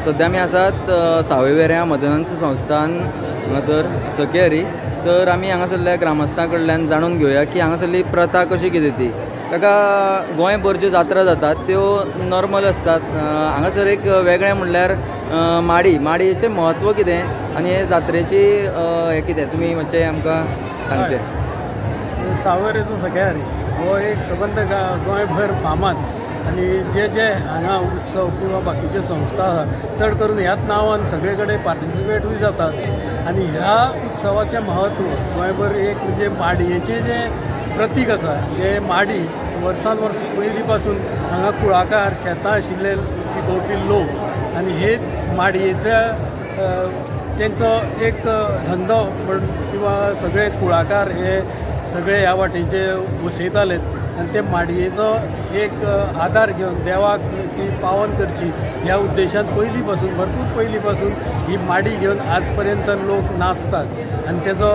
सध्या आमी आसात सावय वेऱ्यां मदनंत संस्थान हांगासर सख्याहरी. तर आमी हांगासरल्या ग्रामस्थां कडल्यान जाणून घेवया की हांगासरली प्रथा कशी कितें ती. ताका गोंयभर ज्यो जात्रा जातात त्यो नॉर्मल असतात. हांगासर एक वेगळें म्हणल्यार माडीचें म्हत्व कितें आनी हे जात्रेची हें कितें तुमी मातशें आमकां सांगचें. सावयवेरेंचो सख्याहरी हो एक सबंद गोंयभर फामाद आणि जे हांगा उत्सव किंवा बाकीचे संस्था आसा चड करून ह्याच नांवान सगळे कडेन पार्टिसिपेटूय जातात. आणि ह्या उत्सवाचें महत्व गोंयभर एक म्हणजे माडयेचें जें प्रतीक आसा, जे माडी वर्सान वर्स पयलीं पासून हांगा कुळाकार शेतां आशिल्ले पिकोवपी लोक आनी हेच माडयेच्या तेंचो एक धंदो म्हण किंवा सगळे कुळाकार हे सगळे ह्या वाटेचे वसयताले आनी ते माडयेचो एक आदार घेवन देवाक ती पावन करची ह्या उद्देशान पयलीं पासून भरपूर पयलीं पासून ही माडी घेवन आज पर्यंत लोक नाचतात. आनी तेजो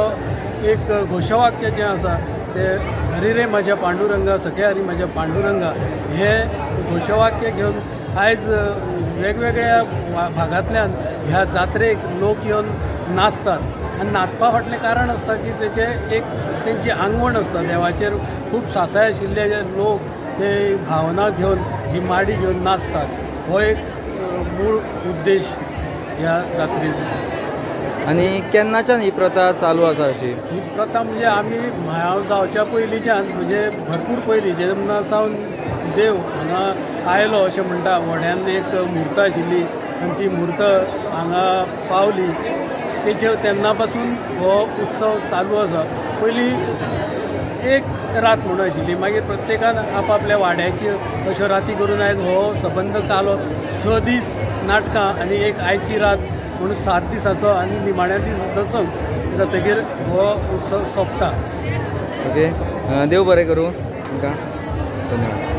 एक घोशवाक्य जें आसा ते हरी रे म्हाज्या पांडुरंगा सख्याहरी म्हाज्या पांडुरंगा हे घोशवाक्य घेवन आयज वेगवेगळ्या भागांतल्यान ह्या जात्रेक लोक येवन नाचतात. आनी नाचपा फाटलें कारण आसता की तेचें एक तेंची आंगवण आसता. देवाचेर खूब सासाय आशिल्ले जे लोक ते भावना घेवन ही माडी घेवन नाचतात. हो एक मूळ उद्देश ह्या जात्रेचो. आनी केन्नाच्यान ही प्रथा चालू आसा अशी? ही प्रथा म्हणजे आमी हांव जावच्या पयलींच्यान म्हणजे भरपूर पयलीं जेन्ना सावन देव हांगा आयलो अशें म्हणटा. व्हड्यान एक मुर्त आशिल्ली आनी ती मुर्त हांगा पावली तेचे तेन्ना पासून हो उत्सव चालू आसा. पयलीं एक रात म्हणून आशिल्ली, मागीर प्रत्येकान आपआपल्या वाड्याची अश्यो राती करून आयज हो सबंद चालो. 6 दीस नाटकां आनी एक आयची रात म्हणून 7 दिसाचो आनी निमाण्या दीस दसक जातकीर हो उत्सव सोंपता. ओके, देव बरें करूं तुमकां. धन्यवाद.